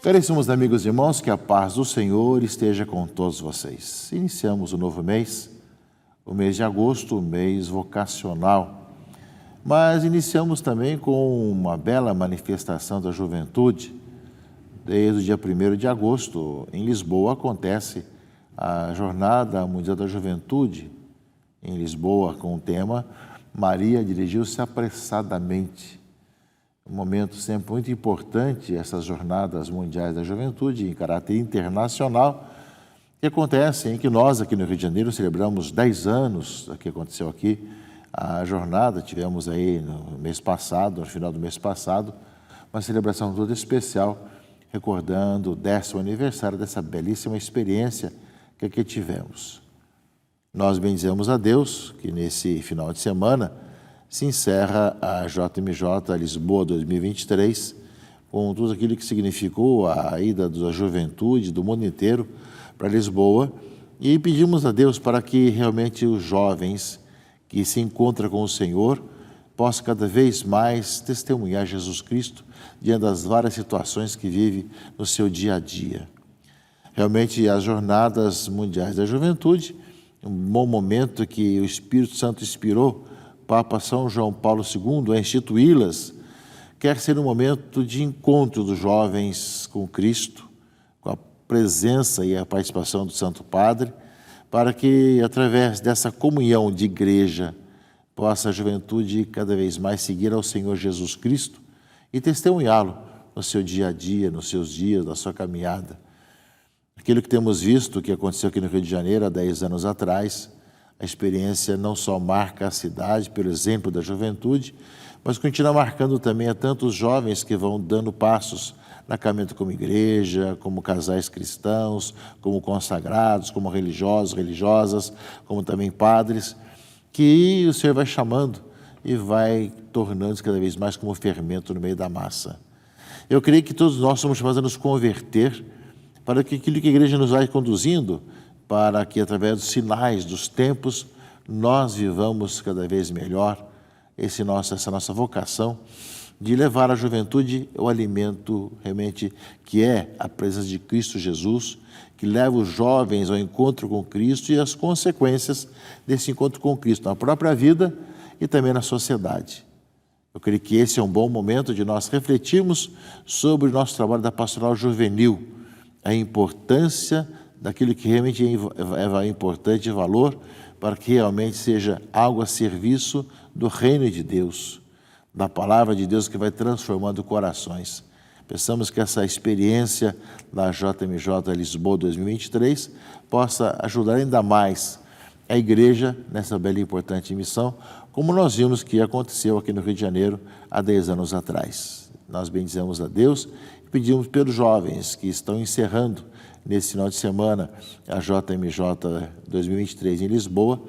Caríssimos amigos e irmãos, que a paz do Senhor esteja com todos vocês. Iniciamos o novo mês, o mês de agosto, o mês vocacional. Mas iniciamos também com uma bela manifestação da juventude. Desde o dia 1º de agosto, em Lisboa, acontece a Jornada Mundial da Juventude. Em Lisboa, com o tema Maria dirigiu-se apressadamente. Um momento sempre muito importante, essas Jornadas Mundiais da Juventude, em caráter internacional, que acontecem, em que nós, aqui no Rio de Janeiro, celebramos 10 anos, que aconteceu aqui, a jornada. Tivemos aí no mês passado, no final do mês passado, uma celebração toda especial, recordando o 10º aniversário dessa belíssima experiência que aqui tivemos. Nós bendizemos a Deus que nesse final de semana se encerra a JMJ Lisboa 2023, com tudo aquilo que significou a ida da juventude do mundo inteiro para Lisboa, e pedimos a Deus para que realmente os jovens que se encontram com o Senhor possam cada vez mais testemunhar Jesus Cristo diante das várias situações que vive no seu dia a dia. Realmente, as Jornadas Mundiais da Juventude, um bom momento que o Espírito Santo inspirou Papa São João Paulo II a instituí-las, quer ser um momento de encontro dos jovens com Cristo, com a presença e a participação do Santo Padre, para que, através dessa comunhão de igreja, possa a juventude cada vez mais seguir ao Senhor Jesus Cristo e testemunhá-lo no seu dia a dia, nos seus dias, na sua caminhada. Aquilo que temos visto, que aconteceu aqui no Rio de Janeiro há 10 anos atrás, a experiência não só marca a cidade pelo exemplo da juventude, mas continua marcando também a tantos jovens que vão dando passos na caminhada como igreja, como casais cristãos, como consagrados, como religiosos, religiosas, como também padres, que o Senhor vai chamando e vai tornando-se cada vez mais como fermento no meio da massa. Eu creio que todos nós somos chamados a nos converter para que aquilo que a igreja nos vai conduzindo, para que, através dos sinais dos tempos, nós vivamos cada vez melhor essa nossa vocação de levar à juventude o alimento realmente que é a presença de Cristo Jesus, que leva os jovens ao encontro com Cristo e as consequências desse encontro com Cristo na própria vida e também na sociedade. Eu creio que esse é um bom momento de nós refletirmos sobre o nosso trabalho da pastoral juvenil, a importância daquilo que realmente é importante e valor, para que realmente seja algo a serviço do reino de Deus, da palavra de Deus que vai transformando corações. Pensamos que essa experiência da JMJ Lisboa 2023 possa ajudar ainda mais a igreja nessa bela e importante missão, como nós vimos que aconteceu aqui no Rio de Janeiro há 10 anos atrás. Nós bendizemos a Deus e pedimos pelos jovens que estão encerrando nesse final de semana a JMJ 2023 em Lisboa,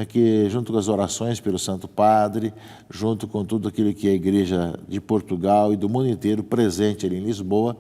que junto com as orações pelo Santo Padre, junto com tudo aquilo que é a Igreja de Portugal e do mundo inteiro presente ali em Lisboa,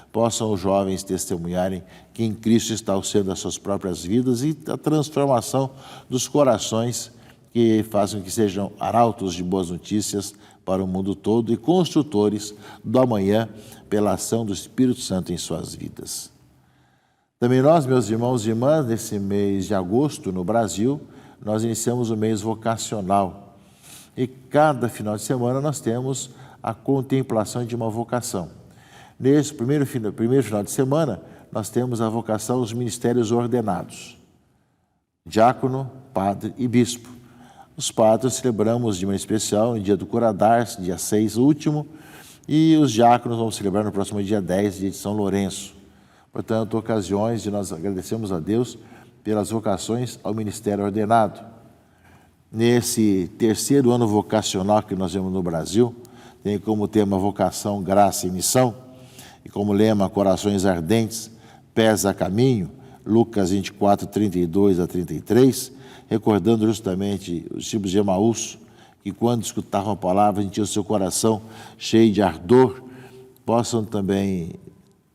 possam os jovens testemunharem que em Cristo está o centro das suas próprias vidas e a transformação dos corações que fazem que sejam arautos de boas notícias para o mundo todo e construtores do amanhã pela ação do Espírito Santo em suas vidas. Também nós, meus irmãos e irmãs, nesse mês de agosto no Brasil, nós iniciamos o mês vocacional. E cada final de semana nós temos a contemplação de uma vocação. Nesse primeiro final de semana, nós temos a vocação aos ministérios ordenados. Diácono, padre e bispo. Os padres celebramos de maneira especial no dia do Curadars, dia 6 último, e os diáconos vamos celebrar no próximo dia 10, dia de São Lourenço. Portanto, ocasiões de nós agradecemos a Deus pelas vocações ao ministério ordenado. Nesse terceiro ano vocacional que nós vemos no Brasil, tem como tema vocação, graça e missão, e como lema corações ardentes, pés a caminho, Lucas 24, 32 a 33, recordando justamente os discípulos de Emaús, que quando escutavam a palavra, sentiam o seu coração cheio de ardor, possam também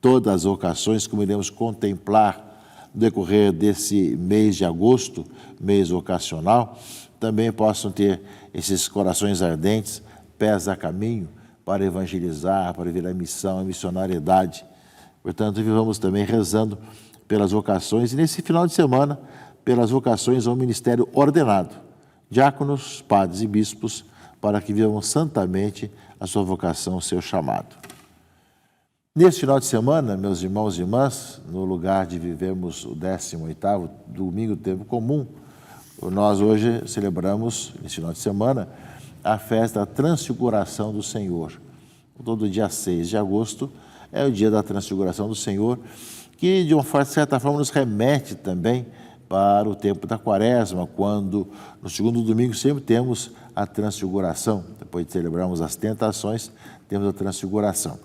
todas as ocasiões, como iremos contemplar no decorrer desse mês de agosto, mês vocacional, também possam ter esses corações ardentes, pés a caminho, para evangelizar, para viver a missão, a missionariedade, Portanto, vivamos também rezando pelas vocações, e nesse final de semana, pelas vocações ao ministério ordenado, diáconos, padres e bispos, para que vivam santamente a sua vocação, o seu chamado. Neste final de semana, meus irmãos e irmãs, no lugar de vivermos o 18º domingo do tempo comum, nós hoje celebramos, nesse final de semana, a festa da Transfiguração do Senhor. Todo dia 6 de agosto é o dia da Transfiguração do Senhor, que de uma certa forma nos remete também para o tempo da Quaresma, quando no segundo domingo sempre temos a Transfiguração. Depois de celebrarmos as tentações, temos a Transfiguração.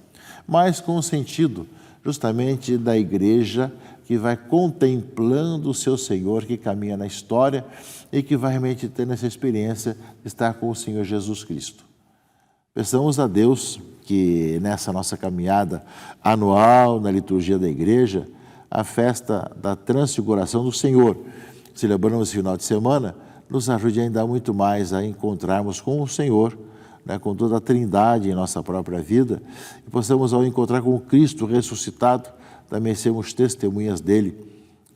Mas com o sentido justamente da igreja que vai contemplando o seu Senhor, que caminha na história e que vai realmente tendo essa experiência de estar com o Senhor Jesus Cristo. Peçamos a Deus que nessa nossa caminhada anual na liturgia da igreja, a festa da Transfiguração do Senhor, celebrando esse final de semana, nos ajude ainda muito mais a encontrarmos com o Senhor, com toda a Trindade em nossa própria vida, e possamos, ao encontrar com o Cristo ressuscitado, também sermos testemunhas dele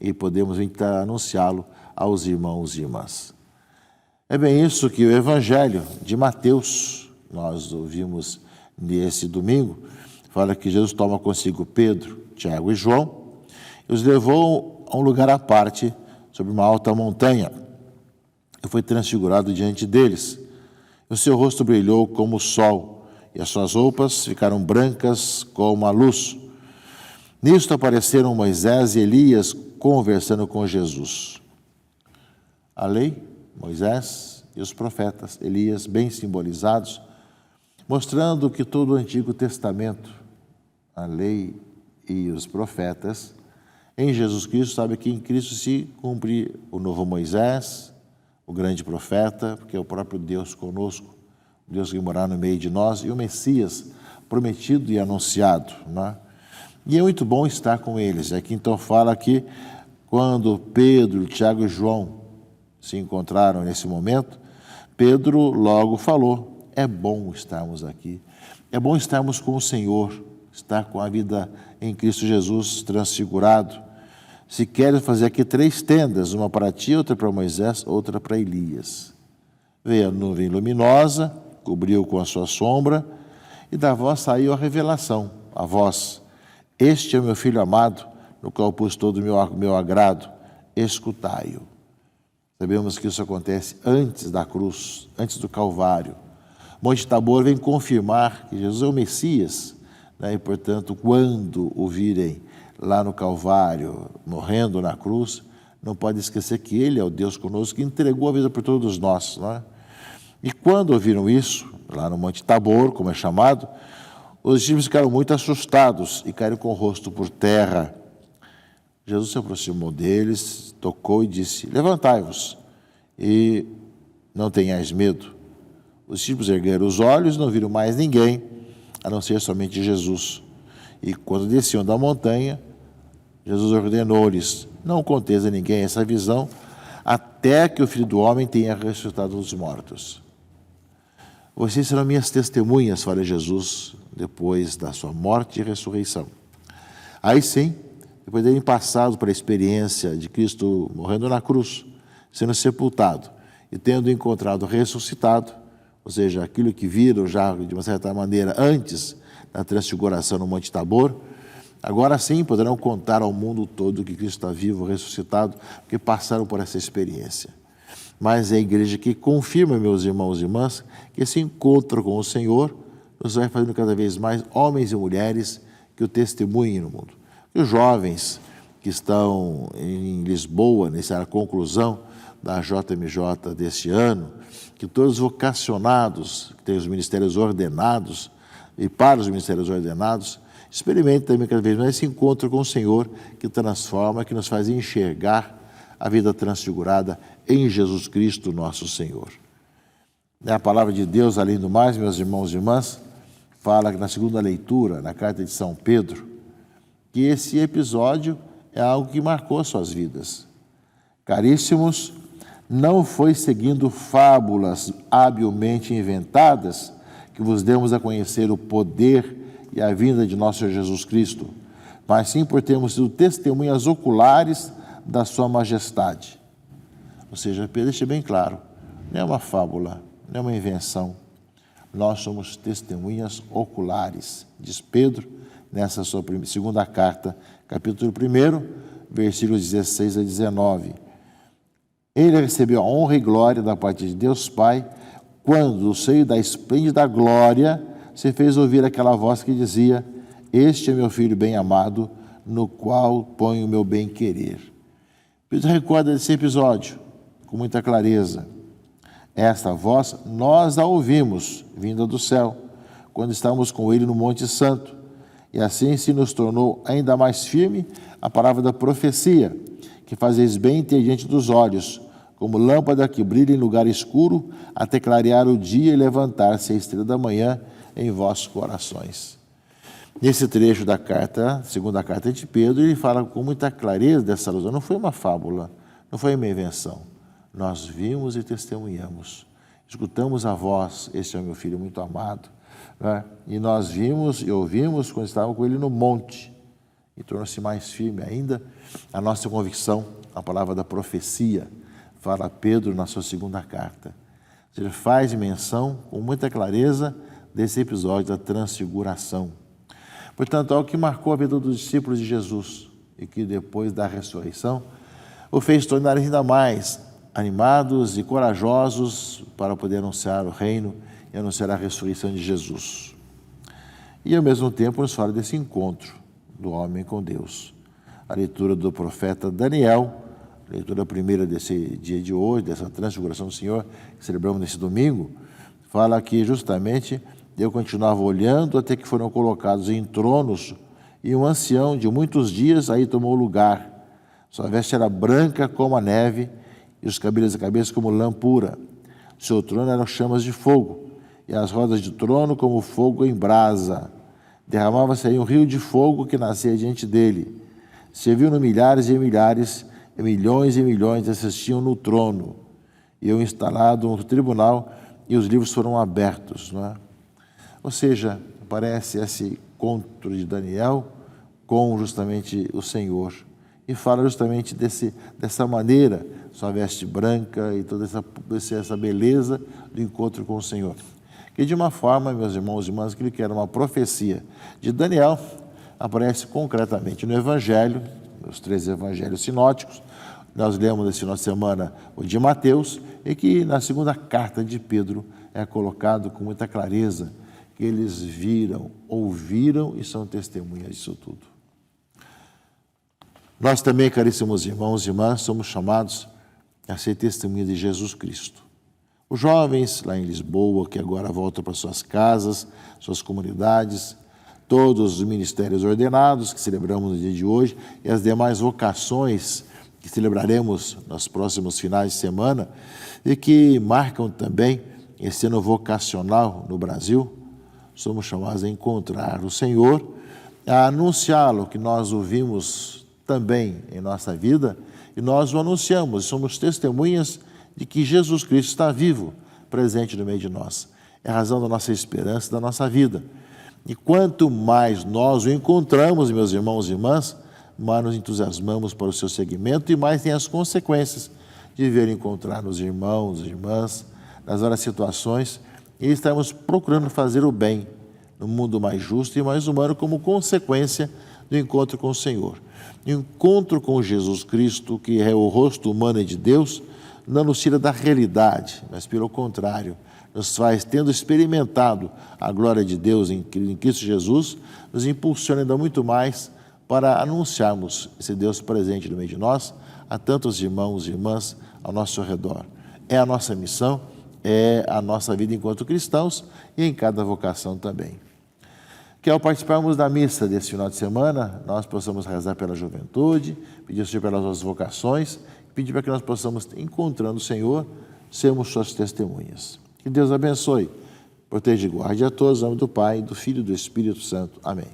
e podemos então anunciá-lo aos irmãos e irmãs. É bem isso que o Evangelho de Mateus, nós ouvimos nesse domingo, fala que Jesus toma consigo Pedro, Tiago e João e os levou a um lugar à parte, sobre uma alta montanha, e foi transfigurado diante deles. O seu rosto brilhou como o sol, e as suas roupas ficaram brancas como a luz. Nisto apareceram Moisés e Elias conversando com Jesus. A lei, Moisés e os profetas, Elias, bem simbolizados, mostrando que todo o Antigo Testamento, a lei e os profetas, em Jesus Cristo, sabe que em Cristo se cumpre o novo Moisés, o grande profeta, porque é o próprio Deus conosco, Deus que morar no meio de nós, e o Messias prometido e anunciado, né? E é muito bom estar com eles. Aqui então fala que quando Pedro, Tiago e João se encontraram nesse momento, Pedro logo falou: é bom estarmos aqui, é bom estarmos com o Senhor, estar com a vida em Cristo Jesus transfigurado. Se queres fazer aqui 3 tendas, uma para ti, outra para Moisés, outra para Elias. Veio a nuvem luminosa, cobriu com a sua sombra, e da voz saiu a revelação, a voz: este é o meu Filho amado, no qual pus todo o meu agrado, escutai-o. Sabemos que isso acontece antes da cruz, antes do Calvário. Monte Tabor vem confirmar que Jesus é o Messias, né? E, portanto, quando o virem lá no Calvário, morrendo na cruz, não pode esquecer que Ele é o Deus conosco, que entregou a vida por todos nós, né? E quando ouviram isso, lá no Monte Tabor, como é chamado, os discípulos ficaram muito assustados e caíram com o rosto por terra. Jesus se aproximou deles, tocou e disse: levantai-vos e não tenhais medo. Os discípulos ergueram os olhos e não viram mais ninguém, a não ser somente Jesus. E quando desciam da montanha, Jesus ordenou-lhes: não conteis a ninguém essa visão, até que o Filho do Homem tenha ressuscitado dos mortos. Vocês serão minhas testemunhas, fala Jesus, depois da sua morte e ressurreição. Aí sim, depois de terem passado pela experiência de Cristo morrendo na cruz, sendo sepultado e tendo encontrado ressuscitado, ou seja, aquilo que viram já de uma certa maneira antes da transfiguração no Monte Tabor, agora sim poderão contar ao mundo todo que Cristo está vivo, ressuscitado, porque passaram por essa experiência. Mas é a igreja que confirma, meus irmãos e irmãs, que esse encontro com o Senhor nos vai fazendo cada vez mais homens e mulheres que o testemunhem no mundo. E os jovens que estão em Lisboa, nessa conclusão da JMJ deste ano, que todos vocacionados, que têm os ministérios ordenados, e para os ministérios ordenados, experimentem também cada vez mais esse encontro com o Senhor que transforma, que nos faz enxergar a vida transfigurada em Jesus Cristo, nosso Senhor. A palavra de Deus, além do mais, meus irmãos e irmãs, fala que na segunda leitura, na carta de São Pedro, que esse episódio é algo que marcou suas vidas. Caríssimos, não foi seguindo fábulas habilmente inventadas que vos demos a conhecer o poder e a vinda de nosso Senhor Jesus Cristo. mas sim por termos sido testemunhas oculares da sua majestade. Ou seja, deixa bem claro, não é uma fábula, não é uma invenção. Nós somos testemunhas oculares, diz Pedro, nessa sua segunda carta, capítulo 1, versículos 16 a 19. Ele recebeu a honra e glória da parte de Deus Pai, quando, do seio da esplêndida glória, se fez ouvir aquela voz que dizia: este é meu filho bem-amado, no qual ponho o meu bem-querer. Pedro recorda desse episódio com muita clareza. Esta voz nós a ouvimos, vinda do céu, quando estávamos com ele no Monte Santo, e assim se nos tornou ainda mais firme a palavra da profecia, que fazeis bem ter diante dos olhos, como lâmpada que brilha em lugar escuro, até clarear o dia e levantar-se a estrela da manhã em vossos corações. Nesse trecho da carta, segunda carta de Pedro, ele fala com muita clareza dessa alusão. Não foi uma fábula, não foi uma invenção. Nós vimos e testemunhamos, escutamos a voz, esse é o meu filho muito amado, né? E nós vimos e ouvimos quando estávamos com ele no monte, e tornou-se mais firme ainda a nossa convicção, a palavra da profecia, fala Pedro na sua segunda carta. Ele faz menção com muita clareza desse episódio da transfiguração. Portanto, algo que marcou a vida dos discípulos de Jesus e que depois da ressurreição o fez tornar ainda mais animados e corajosos para poder anunciar o reino e anunciar a ressurreição de Jesus. E ao mesmo tempo nos fala desse encontro do homem com Deus. A leitura do profeta Daniel, a leitura primeira desse dia de hoje, dessa transfiguração do Senhor, que celebramos nesse domingo, fala que justamente eu continuava olhando até que foram colocados em tronos e um ancião de muitos dias aí tomou lugar. Sua veste era branca como a neve e os cabelos da cabeça como lã pura. Seu trono eram chamas de fogo e as rodas do trono como fogo em brasa. Derramava-se aí um rio de fogo que nascia diante dele. Serviu-no milhares e milhares, e milhões assistiam no trono. E eu instalado no tribunal e os livros foram abertos, não é? Ou seja, aparece esse encontro de Daniel com justamente o Senhor. E fala justamente dessa maneira, sua veste branca e toda essa beleza do encontro com o Senhor. Que de uma forma, meus irmãos e irmãs, aquilo que era uma profecia de Daniel, aparece concretamente no Evangelho, nos 3 evangelhos sinóticos. Nós lemos nesse final de semana o de Mateus, e que na segunda carta de Pedro é colocado com muita clareza que eles viram, ouviram e são testemunhas disso tudo. Nós também, caríssimos irmãos e irmãs, somos chamados a ser testemunhas de Jesus Cristo. Os jovens lá em Lisboa, que agora voltam para suas casas, suas comunidades, todos os ministérios ordenados que celebramos no dia de hoje e as demais vocações que celebraremos nos próximos finais de semana e que marcam também esse ano vocacional no Brasil, somos chamados a encontrar o Senhor, a anunciá-lo, que nós ouvimos também em nossa vida, e nós o anunciamos, somos testemunhas de que Jesus Cristo está vivo, presente no meio de nós. É a razão da nossa esperança, da nossa vida. E quanto mais nós o encontramos, meus irmãos e irmãs, mais nos entusiasmamos para o seu seguimento e mais tem as consequências de ver encontrar nos irmãos e irmãs, nas várias situações, e estarmos procurando fazer o bem no mundo mais justo e mais humano como consequência do encontro com o Senhor. O encontro com Jesus Cristo, que é o rosto humano de Deus, não nos tira da realidade, mas pelo contrário, nos faz, tendo experimentado a glória de Deus em Cristo Jesus, nos impulsiona ainda muito mais para anunciarmos esse Deus presente no meio de nós, a tantos irmãos e irmãs ao nosso redor. É a nossa missão, é a nossa vida enquanto cristãos e em cada vocação também. Que ao participarmos da missa desse final de semana, nós possamos rezar pela juventude, pedir ao Senhor pelas nossas vocações, pedir para que nós possamos, encontrando o Senhor, sermos suas testemunhas. Que Deus abençoe, proteja e guarde a todos, em nome do Pai, do Filho e do Espírito Santo. Amém.